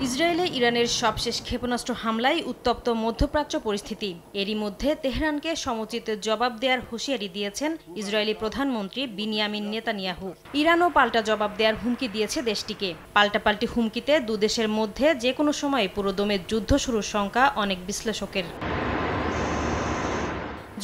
ইসরায়েলে ইরানের সবশেষ ক্ষেপণাস্ত্র হামলায় উত্তপ্ত মধ্যপ্রাচ্য পরিস্থিতি। এরই মধ্যে তেহরানকে সমুচিত জবাব দেওয়ার হুঁশিয়ারি দিয়েছেন ইসরায়েলি প্রধানমন্ত্রী বিনিয়ামিন নেতানিয়াহু। ইরানও পাল্টা জবাব দেওয়ার হুমকি দিয়েছে দেশটিকে। পাল্টাপাল্টি হুমকিতে দুদেশের মধ্যে যে কোনো সময় পুরোদমে যুদ্ধ শুরুর শঙ্কা অনেক বিশ্লেষকের।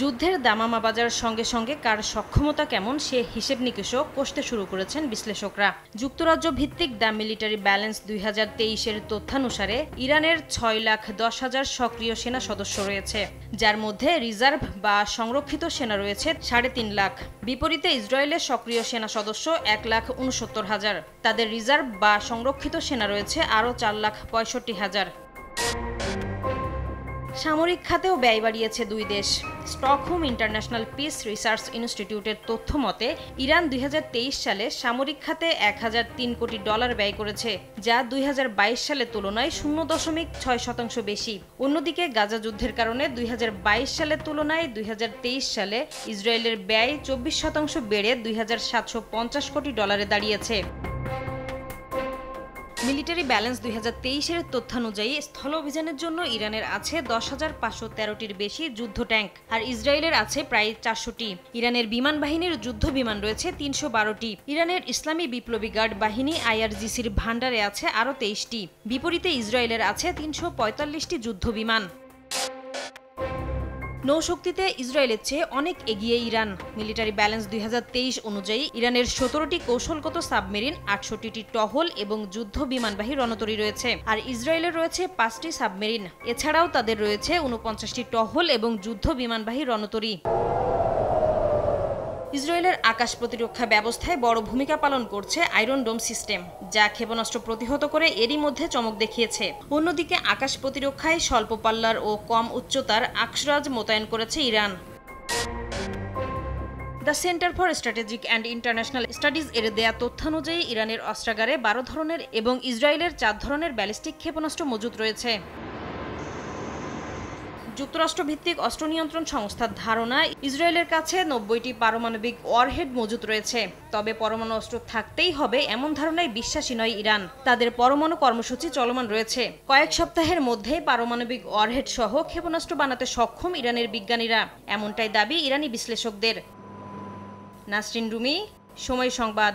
যুদ্ধের দামামা বাজার সঙ্গে সঙ্গে কার সক্ষমতা কেমন সে হিসেব নিকেশও কষতে শুরু করেছেন বিশ্লেষকরা। যুক্তরাজ্য ভিত্তিক দ্য মিলিটারি ব্যালেন্স 2023-এর তথ্যানুসারে ইরানের 6,10,000 সক্রিয় সেনা সদস্য রয়েছে, যার মধ্যে রিজার্ভ বা সংরক্ষিত সেনা রয়েছে 3.5 লাখ। বিপরীতে ইসরায়েলের সক্রিয় সেনা সদস্য 1,69,000। তাদের রিজার্ভ বা সংরক্ষিত সেনা রয়েছে আরও 4,65,000। সামরিক খাতেও ব্যয় বাড়িয়েছে দুই দেশ। স্টকহোম ইন্টারন্যাশনাল পিস রিসার্চ ইনস্টিটিউটের তথ্য মতে ইরান 2023 সালে সামরিক খাতে $1,003 কোটি ব্যয় করেছে, যা 2022 সালের তুলনায় 0.6% বেশি। অন্যদিকে গাজা যুদ্ধের কারণে 2022 সালের তুলনায় 2023 সালে ইসরায়েলের ব্যয় 24% বেড়ে $2,750 কোটি দাঁড়িয়েছে। মিলিটারি ব্যালেন্স 2023-এর তথ্যানুযায়ী স্থল অভিযানের জন্য ইরানের আছে 10,513টির বেশি যুদ্ধ ট্যাঙ্ক, আর ইসরায়েলের আছে প্রায় 400টি। ইরানের বিমান বাহিনীর যুদ্ধ বিমান রয়েছে 312টি। ইরানের ইসলামী বিপ্লবী গার্ড বাহিনী IRGCর ভান্ডারে আছে আরও 23টি। বিপরীতে ইসরায়েলের আছে 345টি যুদ্ধ বিমান। নৌশক্তিতে ইসরায়েলের চেয়ে অনেক এগিয়ে ইরান। মিলিটারি ব্যালেন্স 2023 অনুযায়ী ইরানের 17টি কৌশলগত সাবমেরিন, 68টি টহল এবং যুদ্ধ বিমানবাহী রণতরী রয়েছে, আর ইসরায়েলের রয়েছে 5টি সাবমেরিন। এছাড়াও তাদের রয়েছে 49টি টহল এবং যুদ্ধ বিমানবাহী রণতরী। ইসরায়েলের আকাশ প্রতিরক্ষা ব্যবস্থায় বড় ভূমিকা পালন করছে আয়রন ডোম সিস্টেম, যা ক্ষেপণাস্ত্র প্রতিহত করে এরই মধ্যে চমক দেখিয়েছে। অন্যদিকে আকাশ প্রতিরক্ষায় স্বল্প পাল্লার ও কম উচ্চতার আকশরাজ মোতায়েন করেছে Iran. The centre for strategic and international studies এর দেয়া তথ্যানুযায়ী ইরানের অস্ত্রাগারে 12 ধরনের এবং ইসরায়েলের 4 ধরনের ব্যালিস্টিক ক্ষেপণাস্ত্র মজুত রয়েছে। যুক্তরাষ্ট্রভিত্তিক অস্ত্র নিয়ন্ত্রণ সংস্থার ধারণা, ইসরায়েলের কাছে 90টি পারমাণবিক ওয়ারহেড মজুত রয়েছে। তবে পরমাণু অস্ত্র থাকতেই হবে এমন ধারণায় বিশ্বাসী নয় ইরান। তাদের পরমাণু কর্মসূচি চলমান রয়েছে। কয়েক সপ্তাহের মধ্যেই পারমাণবিক ওয়ারহেড সহ ক্ষেপণাস্ত্র বানাতে সক্ষম ইরানের বিজ্ঞানীরা, এমনটাই দাবি ইরানি বিশ্লেষকদের। নাসরিন রুমি, সময় সংবাদ।